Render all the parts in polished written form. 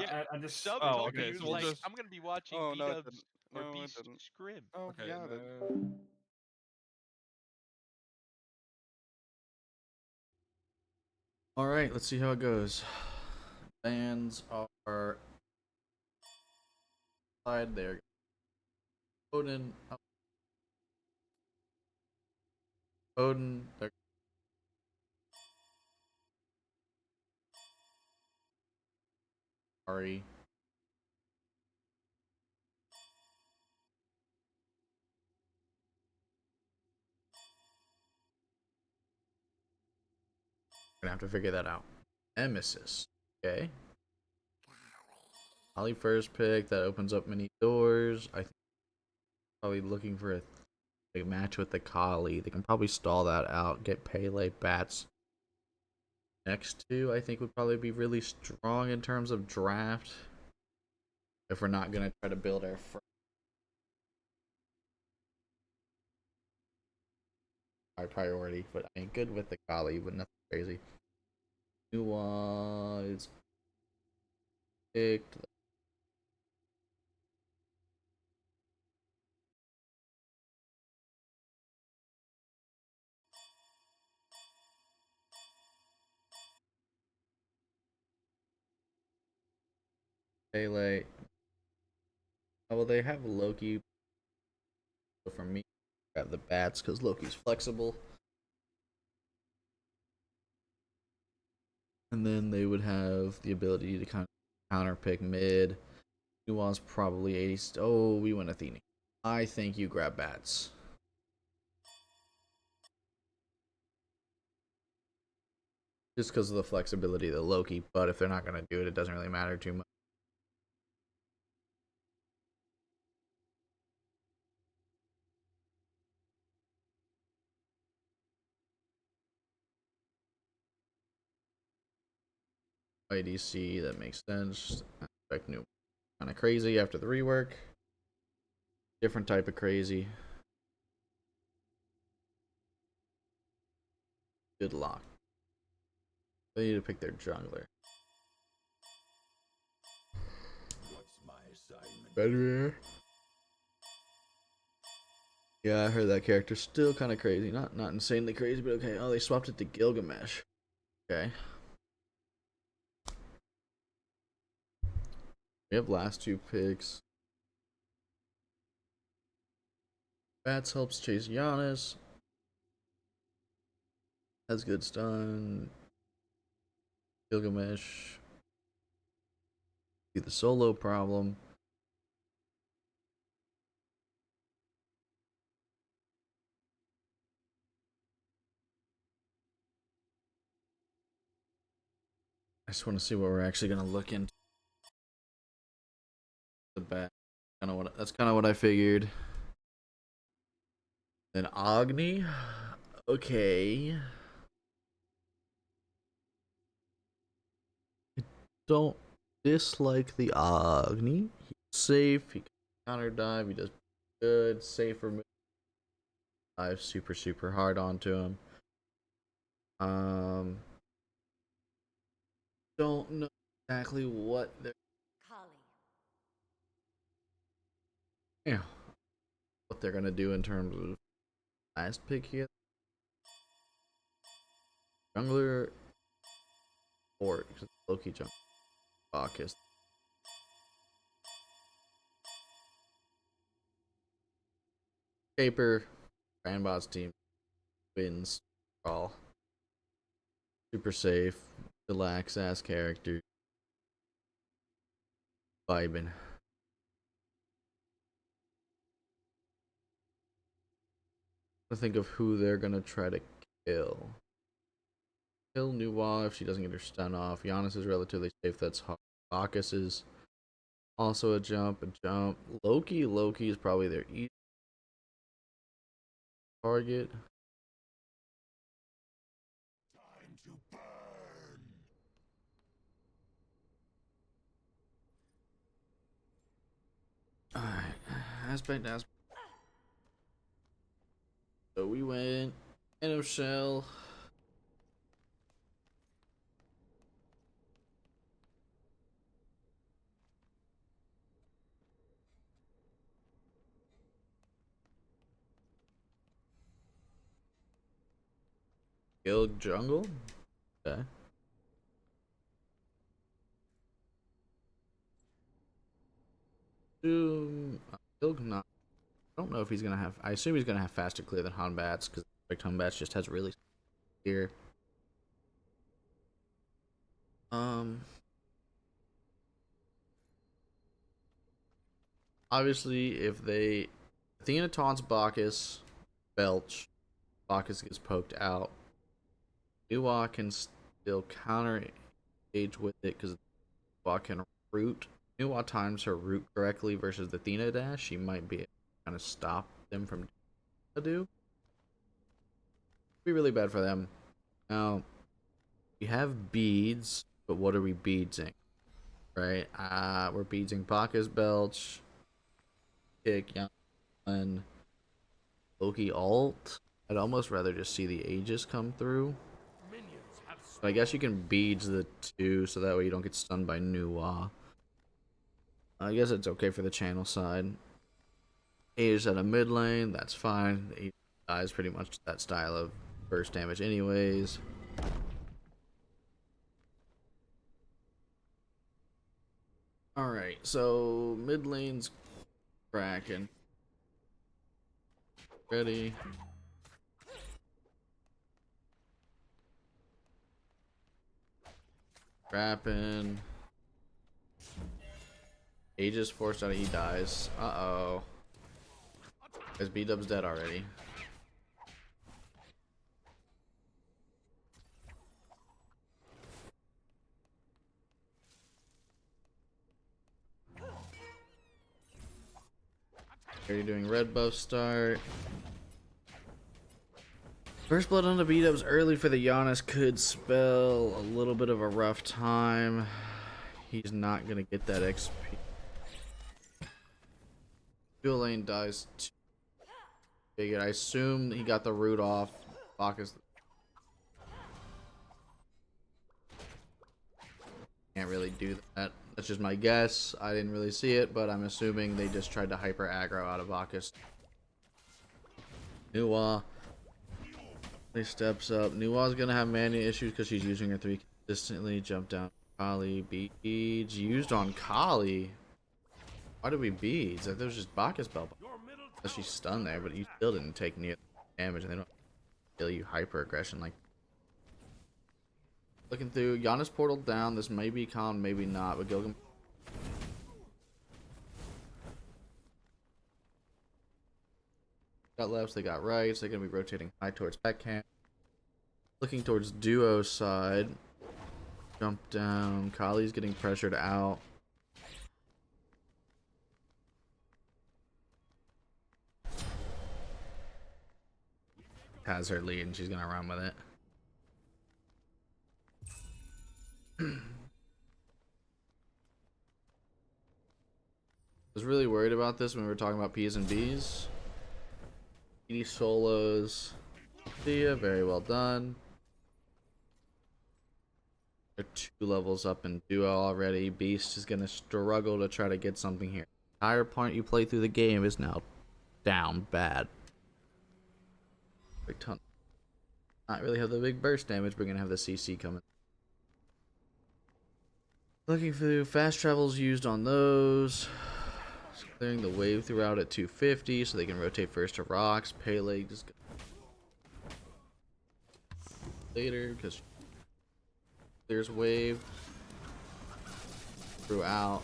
Yeah, I just. Sub Oh, told me okay, he was so we'll like, just- I'm gonna be watching Oh, no, it B-Dub's didn't. or No, it Beast's didn't. scrim. Oh, Okay, yeah, then. All right, let's see how it goes. Bands are side there. Odin, Odin. They're sorry. Gonna have to figure that out. Nemesis. Okay. Ollie first pick. That opens up many doors. I think probably looking for a match with the Kali. They can probably stall that out. Get Pele bats. Next two, I think, would probably be really strong in terms of draft. If we're not gonna try to build our high priority, but I ain't good with the Kali, but nothing crazy. Nuance picked. Pele. Oh, well, they have Loki. So for me, grab the bats because Loki's flexible. And then they would have the ability to kind of counter pick mid. Nuance probably 80. Oh, we went Athene. I think you grab bats. Just because of the flexibility of the Loki, but if they're not going to do it, it doesn't really matter too much. IDC, that makes sense. Aspect new. Kind of crazy after the rework. Different type of crazy. Good luck. They need to pick their jungler. What's my assignment? Better. Yeah, I heard that character's still kind of crazy. Not insanely crazy, but okay. Oh, they swapped it to Gilgamesh. Okay. We have last two picks. Bats helps chase Giannis. Has good stun. Gilgamesh. Be the solo problem. I just want to see what we're actually gonna look into. The bat. That's kind of what I figured. Then Agni. Okay. I don't dislike the Agni. He's safe. He can counter dive. He does good. Safer move. Dive super hard onto him. Don't know exactly what they're what they're gonna do in terms of last pick here. Jungler or Loki jungler. Bacchus. Caper. Grandbot's team wins all. Super safe. Relax ass character. Vibing. I think of who they're gonna try to kill. Kill Nuwa if she doesn't get her stun off. Giannis is relatively safe. That's hard. Bacchus is also a jump. Loki is probably their easy target. Time to burn. Alright. Aspect. So we went Inno Shell. Guild jungle? Okay. Guild not. I don't know if he's gonna have. I assume he's gonna have faster clear than Hanbats because Hanbats just has really clear. Obviously, if they Athena taunts Bacchus, Belch, Bacchus gets poked out. Nuwa can still counter engage with it because Nuwa can root. Nuwa times her root correctly versus the Athena dash. She might be able to kind of stop them from do. Be really bad for them. Now, we have beads, but what are we beadsing? Right? We're beadsing Bacchus, Belch, Kick, Young, Loki alt. I'd almost rather just see the Aegis come through. But I guess you can beads the two so that way you don't get stunned by Nuwa. I guess it's okay for the channel side. Aegis at a mid lane, that's fine. The Aegis dies pretty much that style of burst damage anyways. Alright, so mid lane's cracking. Ready. Rapping. Aegis forced out, he dies. Uh-oh. Is B-Dub's dead already? Are you doing red buff start? First blood on the B-Dubs early for the Giannis could spell a little bit of a rough time. He's not gonna get that XP. Dual lane dies too. Figured. I assume he got the root off. Bacchus can't really do that. That's just my guess. I didn't really see it, but I'm assuming they just tried to hyper aggro out of Bacchus. Nuwa. He steps up. Nuwa's gonna have mana issues because she's using her 3 consistently. Jump down. Kali. Beads. Used on Kali. Why did we beads? That was just Bacchus Bell. She's stunned there, but you still didn't take near damage, and they don't kill you hyper aggression like. Looking through, Giannis portal down. This may be calm, maybe not, but Gilgam. Got lefts, they got rights. They're gonna be rotating high towards back camp. Looking towards duo side. Jump down. Kali's getting pressured out. Has her lead and she's gonna run with it. I was really worried about this when we were talking about P's and B's. PD solos. See ya, very well done. They're 2 levels up in duo already. Beast is gonna struggle to try to get something here. The entire point you play through the game is now down bad. Big ton. Not really have the big burst damage, but we're gonna have the CC coming. Looking for fast travels used on those. Clearing the wave throughout at 250 so they can rotate first to rocks. Pele just later because there's wave throughout.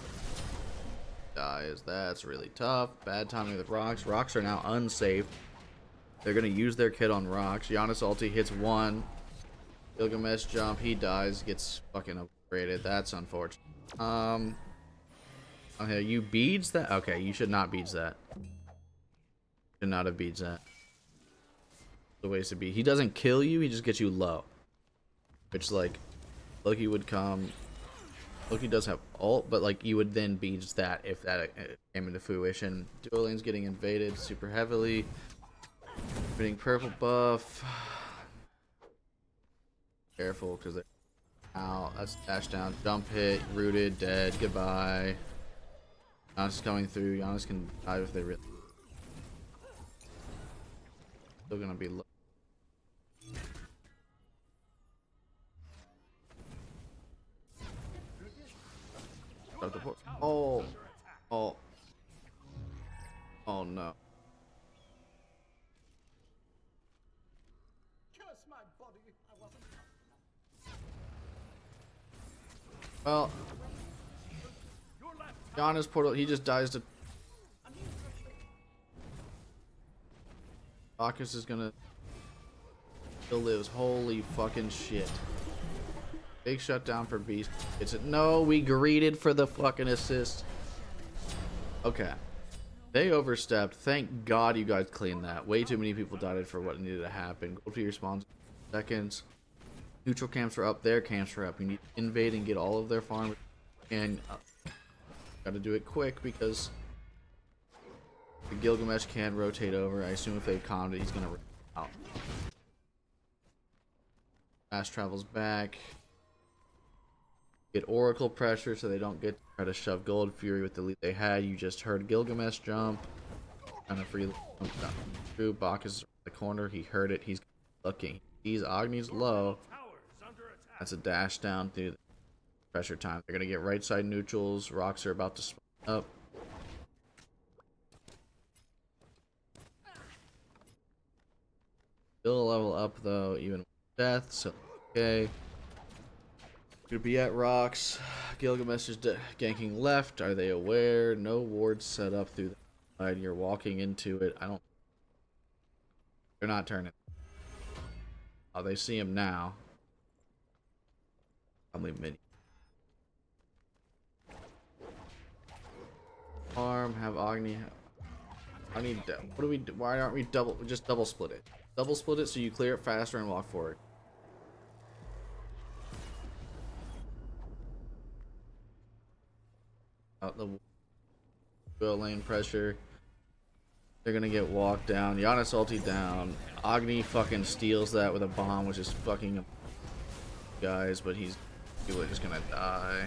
Dies. That's really tough. Bad timing with rocks. Rocks are now unsafe. They're gonna use their kit on rocks. Giannis ulti hits 1. Gilgamesh jump. He dies. Gets fucking upgraded. That's unfortunate. Okay, you beads that? Okay, you should not beads that. Should not have beads that. The ways to be. He doesn't kill you, he just gets you low. Which, like, Loki would come. Loki does have ult, but, like, you would then beads that if that came into fruition. Dual lane's getting invaded super heavily. Getting purple buff. Careful, because they're out. That's dash down. Jump hit. Rooted. Dead. Goodbye. Giannis coming through. Giannis can dive if they really. Still gonna be low. Up the port. Oh. Oh. Oh no. Well, Giannis portal, he just dies to. Bacchus is gonna still lives. Holy fucking shit. Big shutdown for Beast. It's a, no, we greeted for the fucking assist. Okay. They overstepped. Thank God you guys cleaned that. Way too many people died for what needed to happen. Go to your spawns in seconds. Neutral camps are up. Their camps are up. You need to invade and get all of their farm. And gotta do it quick because the Gilgamesh can't rotate over. I assume if they calmed it, he's gonna rotate out. Fast travels back. Get Oracle pressure so they don't get to try to shove Gold Fury with the lead they had. You just heard Gilgamesh jump. Kind of free through. Bacchus is in the corner. He heard it. He's looking. He's Agni's low. That's a dash down through the pressure time. They're gonna get right side neutrals. Rocks are about to spawn up. Still a level up though, even with death. So okay. Gonna be at rocks. Gilgamesh is ganking left. Are they aware? No wards set up through the side. You're walking into it. I don't. They're not turning. Oh, they see him now. Probably mid. Farm. Have Agni. I need. What do we do? Why aren't we double? Just double split it. Double split it so you clear it faster and walk forward. Out the lane pressure. They're gonna get walked down. Giannis ulti down. Agni fucking steals that with a bomb, which is fucking guys, but he's just gonna die.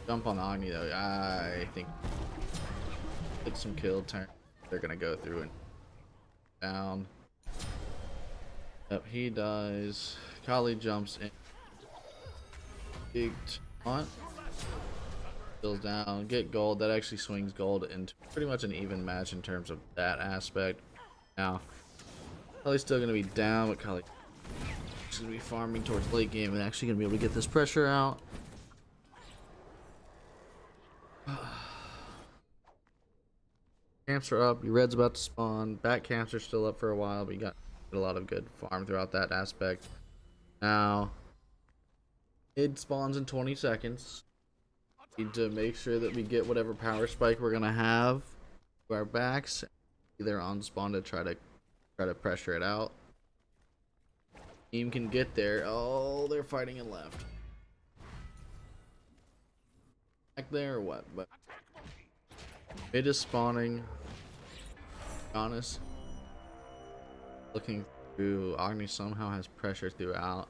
Jump on Agni though. I think get some kill turn. They're gonna go through and down. Yep, he dies. Kali jumps in. Big taunt. Kills down. Get gold. That actually swings gold into pretty much an even match in terms of that aspect. Now, Kali's still going to be down, but Kali is going to be farming towards late game and actually going to be able to get this pressure out. Camps are up. Your red's about to spawn. Back camps are still up for a while, but you got a lot of good farm throughout that aspect. Now, it spawns in 20 seconds. Need to make sure that we get whatever power spike we're gonna have to our backs. Either on spawn to try to pressure it out. Team can get there. Oh, they're fighting in left. Back there or what? But mid is spawning. Honest. Looking through. Agni somehow has pressure throughout.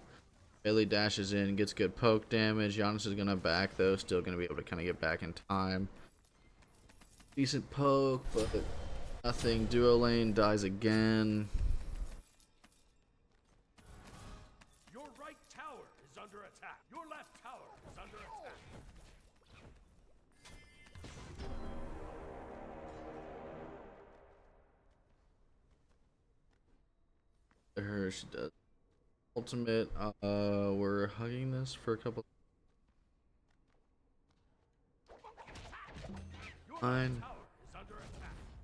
Bailey dashes in, gets good poke damage. Giannis is gonna back though, still gonna be able to kind of get back in time. Decent poke, but nothing. Duo lane dies again. Your right tower is under attack. Your left tower is under attack. Her, she does. Ultimate, we're hugging this for a couple. Fine.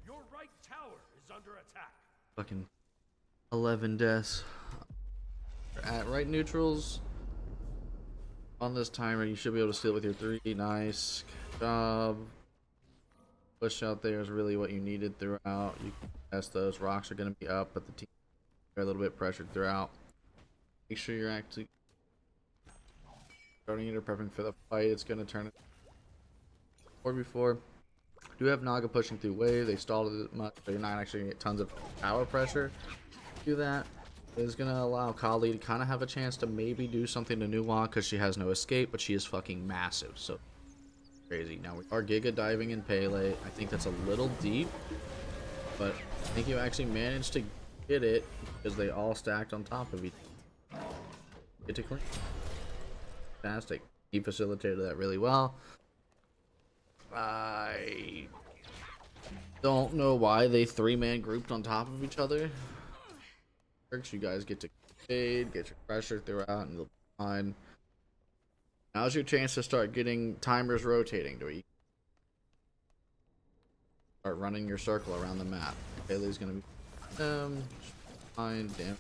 Your right tower is under attack. Fucking 11 deaths. At right neutrals. On this timer, you should be able to steal with your 3. Nice job. Push out there is really what you needed throughout. You can test those. Rocks are going to be up, but the team are a little bit pressured throughout. Make sure you're actually starting it or prepping for the fight. It's going to turn it 4v4. Do have Naga pushing through wave. They stalled it much, but you're not actually going to get tons of power pressure. Do that. It's going to allow Kali to kind of have a chance to maybe do something to Nuwa because she has no escape, but she is fucking massive. So crazy. Now we are Giga diving in Pele. I think that's a little deep, but I think you actually managed to hit it because they all stacked on top of each other. Get to clean. Fantastic. He facilitated that really well. I don't know why they three-man grouped on top of each other. You guys get to fade, get your pressure throughout, and you'll be fine. Now's your chance to start getting timers rotating to you. Start running your circle around the map. Haley's gonna be fine, damn.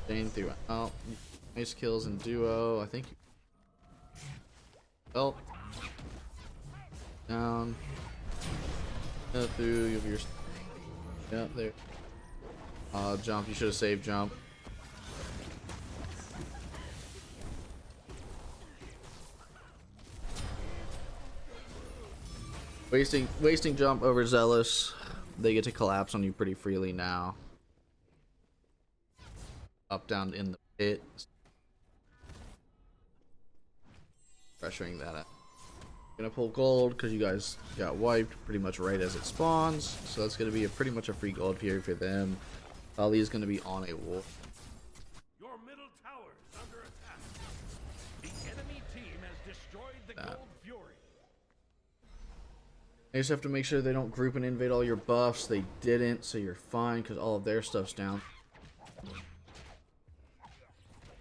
Staying throughout. Nice kills in duo. I think you help. Down. Through. You have your. Yep, there. Jump. You should have saved jump. Wasting jump over Zealous. They get to collapse on you pretty freely now. Up, down in the pit. Pressuring that out. Gonna pull gold because you guys got wiped pretty much right as it spawns. So that's gonna be pretty much a free gold period for them. Ali is gonna be on a wolf. Your middle tower is under attack. The enemy team has destroyed the Gold Fury. You just have to make sure they don't group and invade all your buffs. They didn't, so you're fine because all of their stuff's down.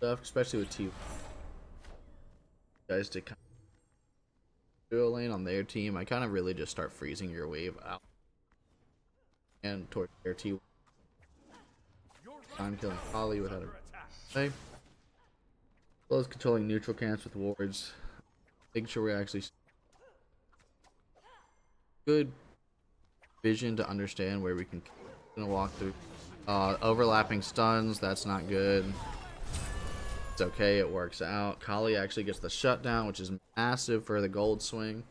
Especially with T. Guys to kind of dual lane on their team. I kind of really just start freezing your wave out and towards their T. I'm killing Holly without a say. As well as controlling neutral camps with wards. Making sure we actually good vision to understand where we can walk through. Overlapping stuns, that's not good. It's okay, it works out. Kali actually gets the shutdown, which is massive for the gold swing.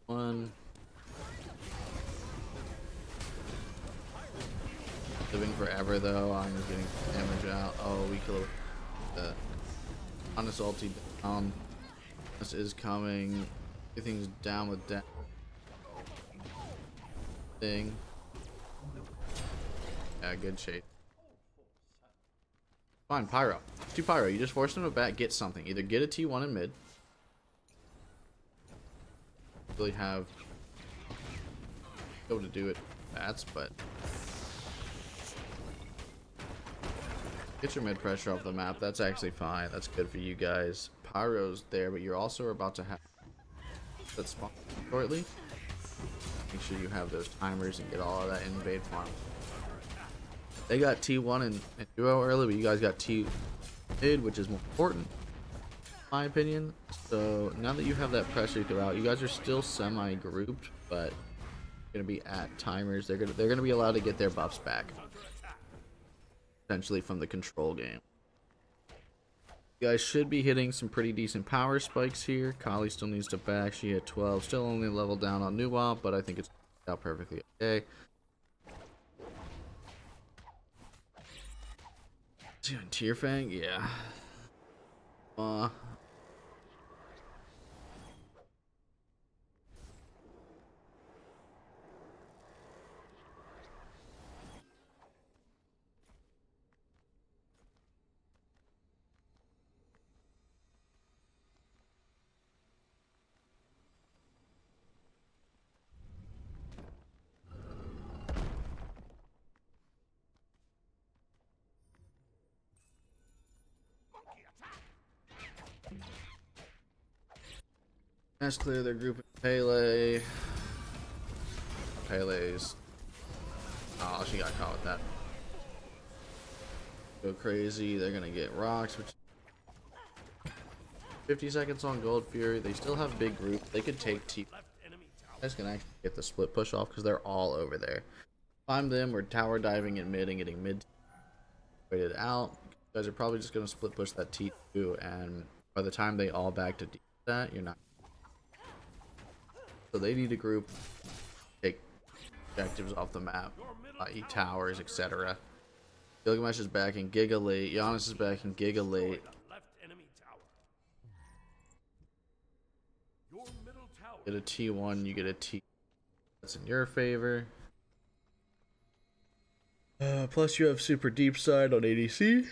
One. Living forever though, I'm just getting damage out. Oh, we kill the honest ulti down. This is coming. Everything's down with that thing. Yeah, good shape. Fine, Pyro. Do Pyro. You just force them to back, get something. Either get a T1 in mid. Really have able to do it bats, but get your mid pressure off the map. That's actually fine. That's good for you guys. Pyro's there, but you're also about to have that spawn shortly. Make sure you have those timers and get all of that invade farm. They got T1 and duo early, but you guys got T mid, which is more important, in my opinion. So now that you have that pressure throughout, you guys are still semi-grouped, but gonna be at timers. They're gonna be allowed to get their buffs back, essentially from the control game. You guys should be hitting some pretty decent power spikes here. Kali still needs to back. She hit 12. Still only level down on Nuwop, but I think it's out perfectly okay. Tearfang, yeah. That's clear. They're grouping Pele. Pele's. Oh, she got caught with that. Go crazy. They're gonna get rocks, which 50 seconds on Gold Fury. They still have big group. They could take T. Guys can actually get the split push off because they're all over there. Climb them. We're tower diving in mid and getting mid waited out. You guys are probably just gonna split push that T2, and by the time they all back to D that, you're not. So they need to group, take objectives off the map, eat towers, etc. Gilgamesh is back in Giga late. Giannis is back in Giga late. Your middle tower. Get a T1, you get a T. That's in your favor. Plus you have super deep side on ADC.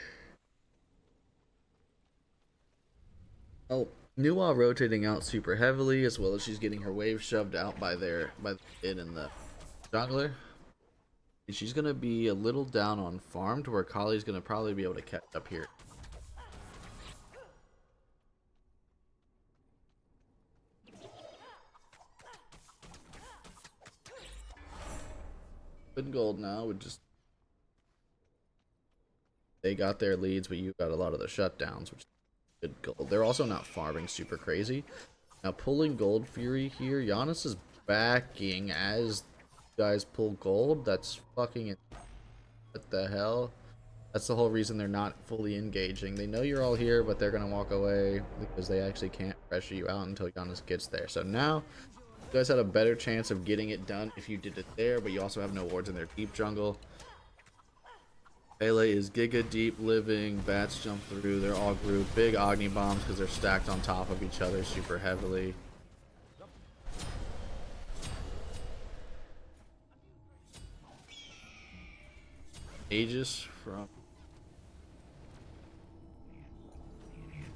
Oh, Nuwa rotating out super heavily, as well as she's getting her wave shoved out by the mid and the jungler. And she's gonna be a little down on farm to where Kali's gonna probably be able to catch up here. Good gold now would just they got their leads, but you got a lot of the shutdowns, which is good gold. They're also not farming super crazy. Now pulling Gold Fury here, Giannis is backing as you guys pull gold. That's fucking what the hell? That's the whole reason they're not fully engaging. They know you're all here, but they're gonna walk away because they actually can't pressure you out until Giannis gets there. So now you guys had a better chance of getting it done if you did it there, but you also have no wards in their deep jungle. Pele is Giga deep living, bats jump through, they're all grouped. Big Agni bombs because they're stacked on top of each other super heavily. Aegis from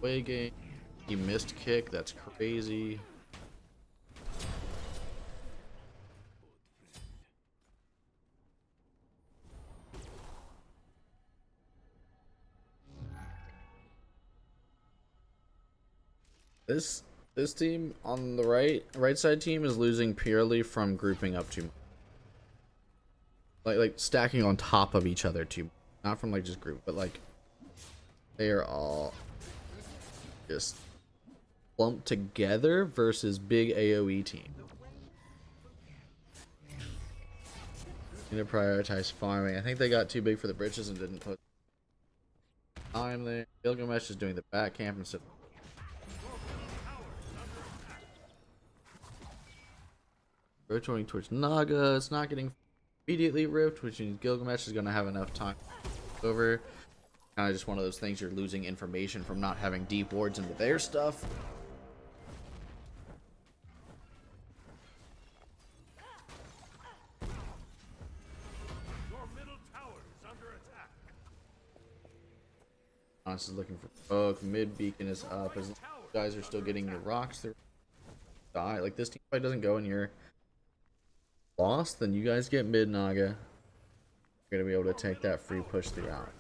away game. He missed kick, that's crazy. This team on the right side team is losing purely from grouping up too much. Like stacking on top of each other too much. Not from like just group, but like they are all just lumped together versus big AoE team. Need to prioritize farming. I think they got too big for the bridges and didn't put time there. Gilgamesh is doing the back camp instead. Rotating towards Naga. It's not getting immediately ripped, which means Gilgamesh is going to have enough time over. Kind of just one of those things you're losing information from not having deep wards into their stuff. Your middle tower is under attack. Honest is looking for both. Mid beacon is up as you guys are still getting your rocks through. Die. Like this team fight doesn't go in your lost, then you guys get mid Naga. You're gonna be able to take that free push throughout.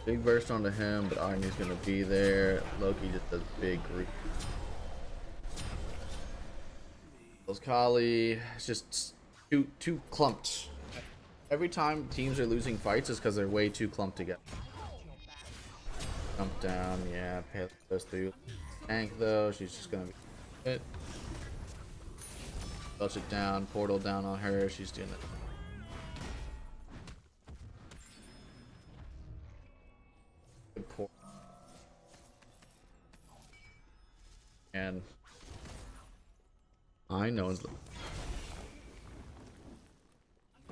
Big burst onto him, but Agni's gonna be there. Loki just does big group. Those Kali, it's just too clumped. Every time teams are losing fights is because they're way too clumped together. Jump down, yeah, Pele goes through. Tank though, she's just gonna be hit. Touch it down, portal down on her, she's doing it. Good portal. And no one's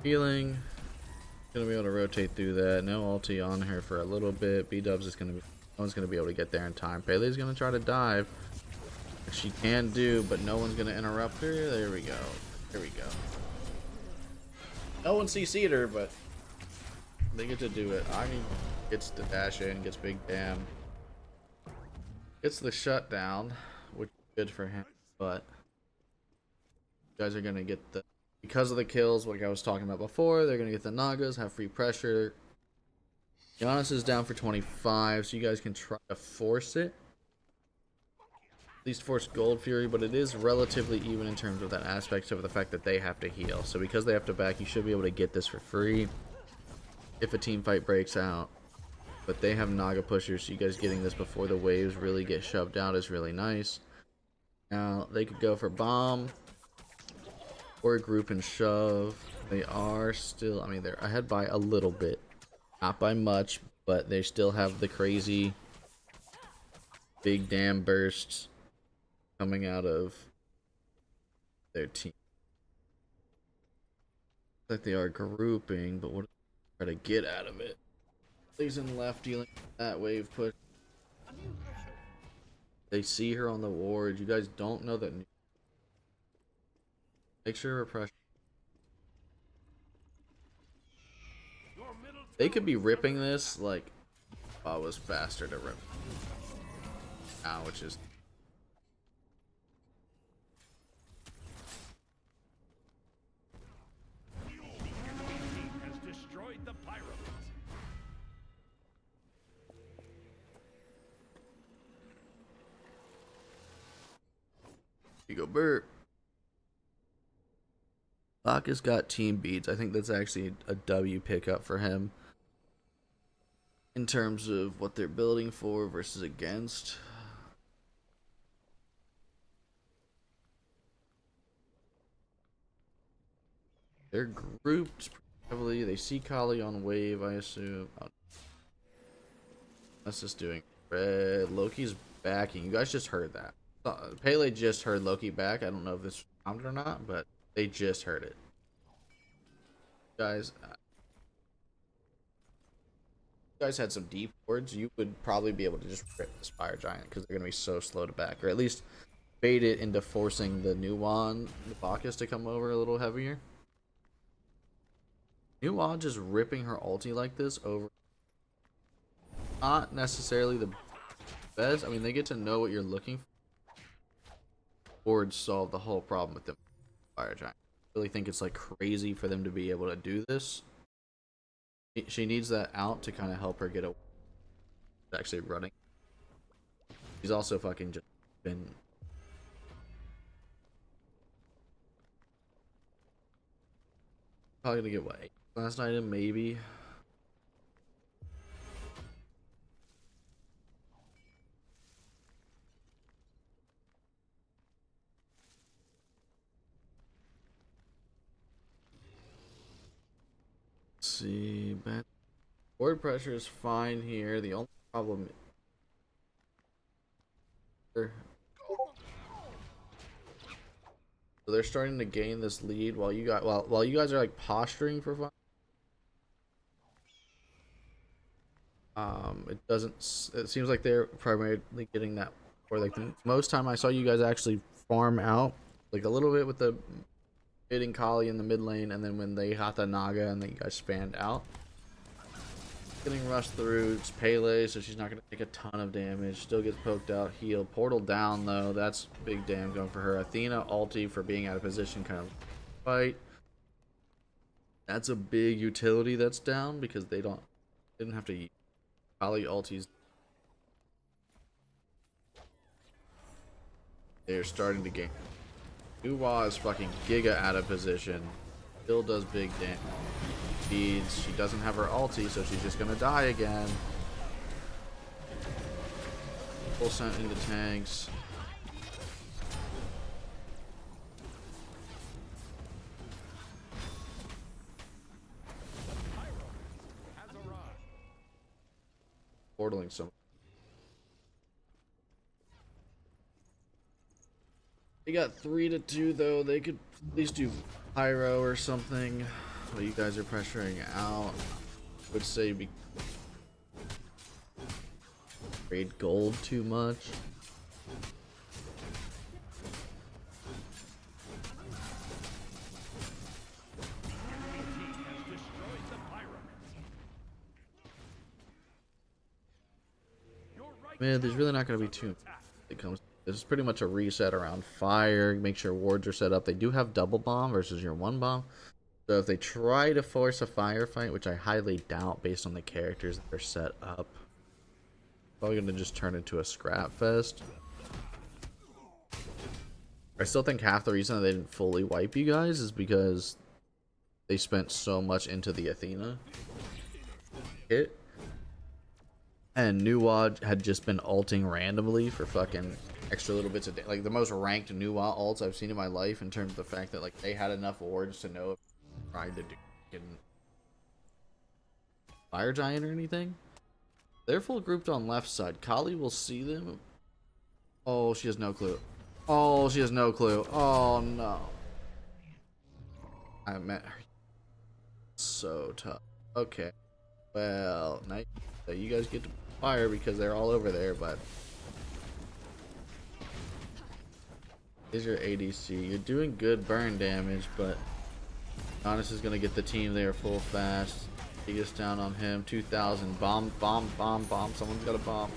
healing. Gonna be able to rotate through that. No ulti on her for a little bit. B-dubs is gonna be, no one's gonna be able to get there in time. Pele's gonna try to dive. She can do, but no one's gonna interrupt her. There we go. There we go. No one CC'd her, but they get to do it. Agni gets to dash in, gets big damn. Gets the shutdown, which is good for him, but you guys are gonna get the, because of the kills, like I was talking about before, they're gonna get the Nagas, have free pressure. Giannis is down for 25, so you guys can try to force it. At least force Gold Fury, but it is relatively even in terms of that aspect of the fact that they have to heal. So because they have to back, you should be able to get this for free if a team fight breaks out. But they have Naga pushers, so you guys getting this before the waves really get shoved out is really nice. Now, they could go for bomb or group and shove. They are still, I mean, they're ahead by a little bit. Not by much, but they still have the crazy big damn bursts coming out of their team. Like they are grouping, but what do they try to get out of it? He's in left dealing with that wave push. They see her on the ward. You guys don't know that. Make sure repression. Your middle They could be tower is ripping under this like I was faster to rip now, which is The enemy team has destroyed the pyramids. you go Bert. Bacchus got team beats. I think that's actually a W pickup for him in terms of what they're building for versus against. They're grouped heavily. They see Kali on wave, I assume. Oh, that's just doing red. Loki's backing. You guys just heard that. Pele just heard Loki back. I don't know if this counted or not, but they just heard it. Guys, you guys had some deep wards. You would probably be able to just rip this fire giant because they're going to be so slow to back, or at least bait it into forcing the new one, the Bacchus, to come over a little heavier. Nuwa just ripping her ulti like this over. Not necessarily the best. I mean, they get to know what you're looking for. Wards solve the whole problem with them. Fire giant. I really think it's like crazy for them to be able to do this. She needs that out to kind of help her get away. Actually running. She's also fucking just been. Probably gonna get what? Last item, maybe. Let's see, board pressure is fine here. The only problem. So they're starting to gain this lead while you got while you guys are like posturing for fun. It doesn't. It seems like they're primarily getting that, or like the most time I saw you guys actually farm out like a little bit with the hitting Kali in the mid lane, and then when they Hatha Naga and then you guys spanned out. Getting rushed through. It's Pele, so she's not going to take a ton of damage. Still gets poked out, heal. Portal down though. That's big damage going for her. Athena ulti for being out of position, kind of fight. That's a big utility that's down because they didn't have to. Kali ultis. They're starting to gain. Nuwa is fucking giga out of position. Still does big damage. She doesn't have her ulti, so she's just gonna die again. Full sent into tanks. Portaling some. They got 3-2 though. They could at least do pyro or something. Well, you guys are pressuring out. I would say trade gold too much. Man, there's really not going to be too. It comes. This is pretty much a reset around fire. Make sure wards are set up. They do have double bomb versus your one bomb. So if they try to force a firefight, which I highly doubt based on the characters that are set up, probably going to just turn into a scrap fest. I still think half the reason that they didn't fully wipe you guys is because they spent so much into the Athena hit. And Nuwa had just been ulting randomly for fucking extra little bits of like the most ranked Nuwa ults I've seen in my life in terms of the fact that like they had enough wards to know if they tried to do fire giant or anything. They're full grouped on left side. Kali will see them. Oh, she has no clue. Oh, she has no clue. Oh no. I met her. So tough. Okay. Well, now you guys get to fire because they're all over there, but Is your ADC. You're doing good burn damage, but Giannis is gonna get the team there full fast. He gets down on him. 2,000. Bomb, bomb, bomb, bomb. Someone's got a bomb.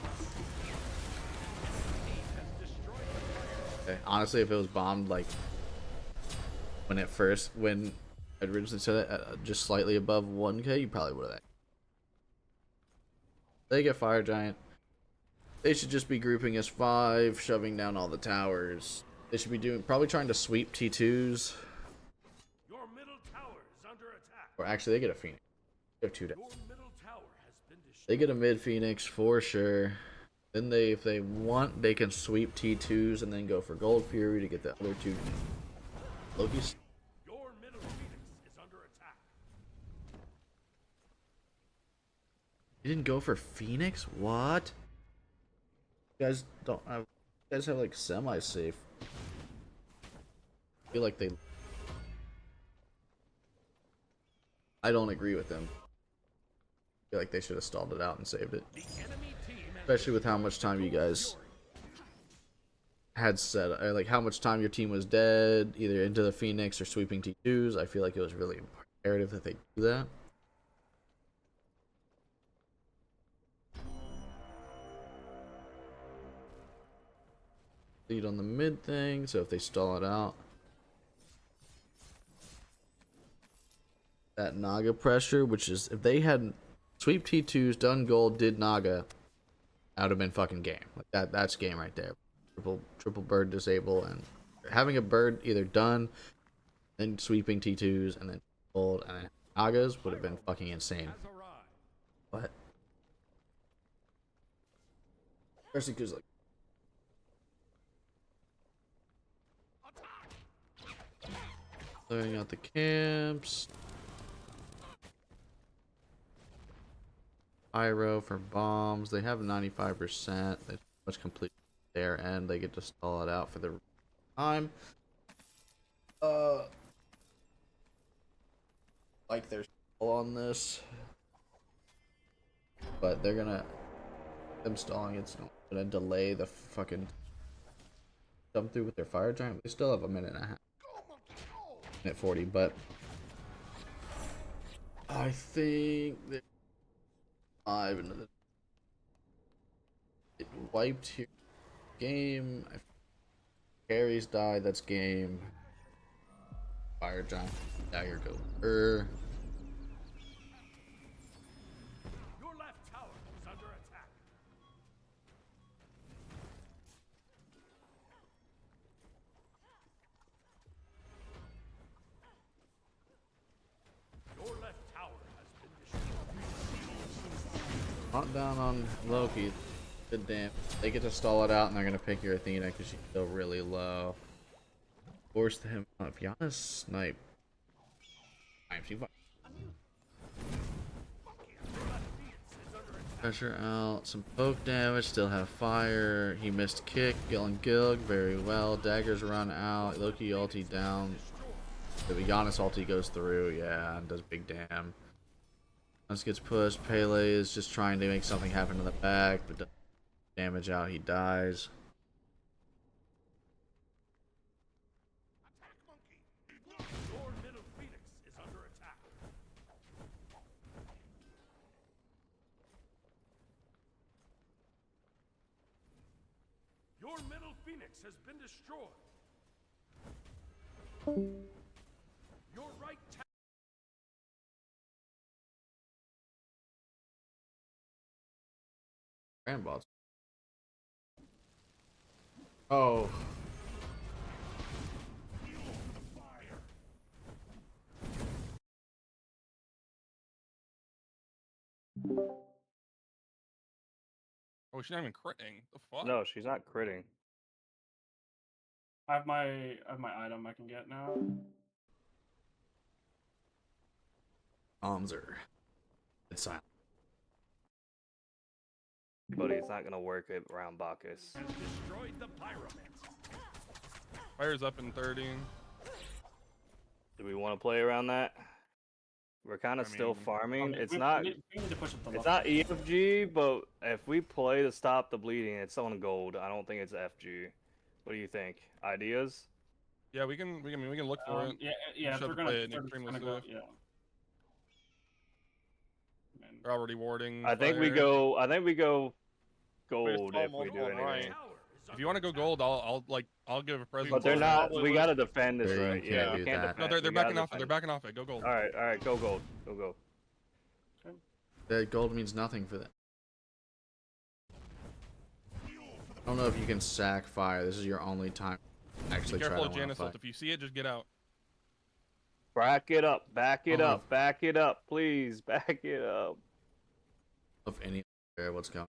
Okay. Honestly, if it was bombed like when I originally said it at just slightly above 1k, you probably would have. They get Fire Giant. They should just be grouping as 5, shoving down all the towers. They should be probably trying to sweep T2s. Your middle tower is under attack. Or actually, they get a Phoenix. They have 2 down. Your middle tower has been destroyed. They get a mid Phoenix for sure. Then if they want, they can sweep T2s and then go for Gold Fury to get the other 2. Loki's. Your middle Phoenix is under attack. You didn't go for Phoenix? What? You guys don't have. You guys have like semi-safe. I feel like they. I don't agree with them. I feel like they should have stalled it out and saved it. The enemy team has Especially with how much time you guys had said, or like how much time your team was dead, either into the Phoenix or sweeping T2s. I feel like it was really imperative that they do that. Lead on the mid thing, so if they stall it out. That Naga pressure, which is, if they had sweep T2s, done gold, did Naga, that would have been fucking game. Like that's game right there. Triple bird disable, and having a bird either done, then sweeping T2s, and then gold, and then Nagas would have been fucking insane. What? Especially because like. Clearing out the camps. Pyro for bombs. They have 95%. They much complete their end. They get to stall it out for the time. Like they're still on this, but they're gonna them stalling. It's gonna delay the fucking jump through with their fire giant. They still have a minute and a half. Minute 40, but I think they're 5 into the it wiped here. Game. If carries died, that's game. Fire giant. Dagger go. Your left tower is under attack. Your left tower has been destroyed. Not down on Loki. Good damn. They get to stall it out and they're gonna pick your Athena because she's still really low. Force him up. Giannis snipe. Pressure out. Some poke damage. Still have fire. He missed kick. Gillen Gilg. Very well. Daggers run out. Loki ulti down. The Giannis ulti goes through. Yeah, and does big damn. Giannis gets pushed. Pele is just trying to make something happen in the back, but doesn't damage out. He dies. Your middle Phoenix is under attack. Your middle Phoenix has been destroyed. Your right tower. Grandbots. Oh. Oh, she's not even critting. The fuck? No, she's not critting. I have my item I can get now. Bombs are. It's silent. But it's not gonna work around Bacchus. Has destroyed the pyramid. Fire's up in 30. Do we want to play around that? We're kind of still mean, farming. It's we not. need to push up the It's level. not EFG, but if we play to stop the bleeding, it's on gold. I don't think it's FG. What do you think? Ideas? Yeah, we can look for it. Yeah, You yeah. just If have they're to play gonna, it if they're just extremely gonna go, safe. yeah. Man, They're already warding. I think we fire. go. I think we go We just gold call if we do multiple and anything. right. If you want to go gold, I'll give a present. But they're for it. not. probably We would- gotta defend this, Yeah, you right? can't Yeah, do we can't that. defend. No, they're we gotta backing off it. They're defend. backing off it. Go gold. All right, go gold. Go gold. That gold means nothing for them. I don't know if you can sack fire. This is your only time to actually Be try careful to of win a Janus fight. ult. If you see it, just get out. Back it up. Back it Oh. up. Back it up, please. Back it up. If any care what's going.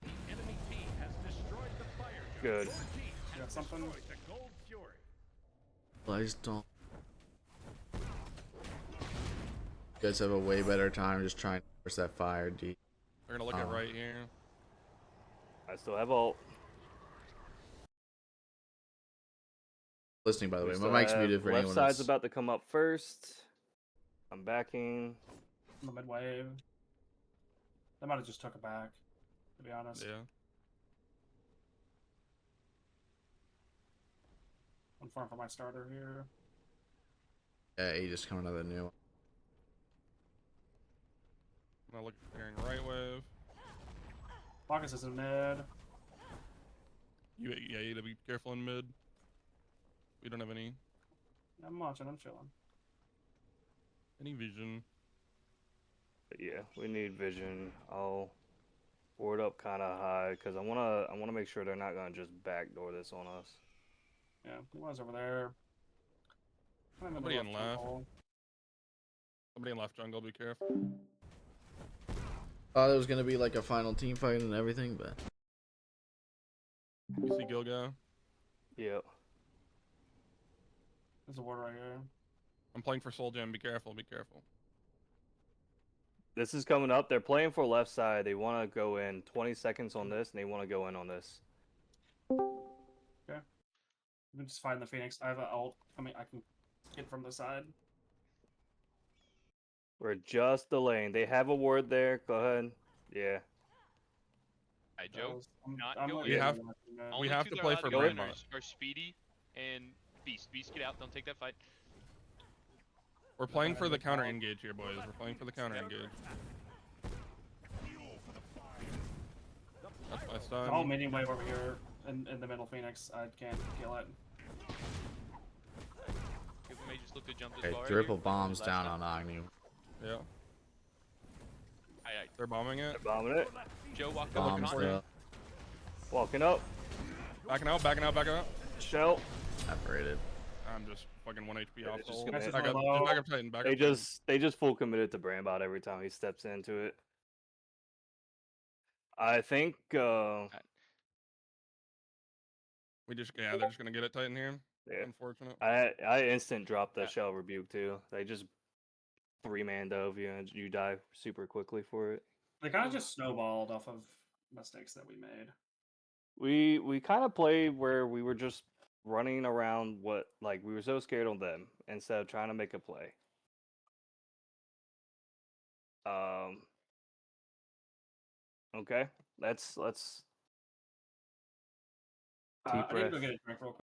The enemy team has destroyed the fire giant. Good. Your team got has something? destroyed the Gold Fury. Please don't. You guys have a way better time just trying to force that fire deep. They're gonna look at right here. I still have ult. Listening, by the We way, still my mic's have- muted for left anyone side's that's about to come up first. I'm backing. the mid wave. They might have just took it back. To be honest. Yeah. I'm farming for my starter here. yeah, he just coming out of the new one. I'm gonna look at carrying right wave. Marcus is in mid. You gotta be careful in mid. We don't have any I'm watching. I'm chilling. vision. But yeah, we need vision. I'll board up kind of high because I wanna make sure they're not gonna just backdoor this on us. Yeah, he was over there. I'm Somebody the in left. jungle. Somebody in left jungle. Be careful. Thought it was gonna be like a final team fight and everything, but You see Gilga? Yep. There's a ward right here. I'm playing for Soul Gem. Be careful. Be careful. This is coming up. They're playing for left side. They want to go in 20 seconds on this, and they want to go in on this. We can just find the Phoenix. I have an ult. I mean, I can get from the side. We're just delaying. They have a ward there. Go ahead. Yeah. Hi, Joe. Not I'm going looking in. at We it. Only have two to that play are allowed for to go in Brand are Speedy and Beast. Beast, get out. Don't take that fight. We're playing for the counter engage here, boys. We're playing for the counter engage. That's my stun. Oh, minion wave over here in the middle Phoenix. I can't kill it. People may just look to jump this okay, bar triple here. bombs Last down time. on Agnew. Yeah. Aye, They're bombing it. They're bombing it. Joe, walk up. Bombs for you. up. Walking up. Backing out. Backing out. Backing out. Shell. Separated. I'm just fucking 1 HP Yeah, off. just Soul. gonna hit- Back up. low. Just back up Titan. Back They up Titan. just full committed to Brambot every time he steps into it. I think They're just gonna get it Titan here. yeah. Unfortunate. I instant dropped the Yeah. shell rebuke too. They just 3-man dove you and you die super quickly for it. They kind of just snowballed off of mistakes that we made. We kind of played where we were just running around we were so scared of them instead of trying to make a play. Okay, let's I need to go breath. get a drink real quick.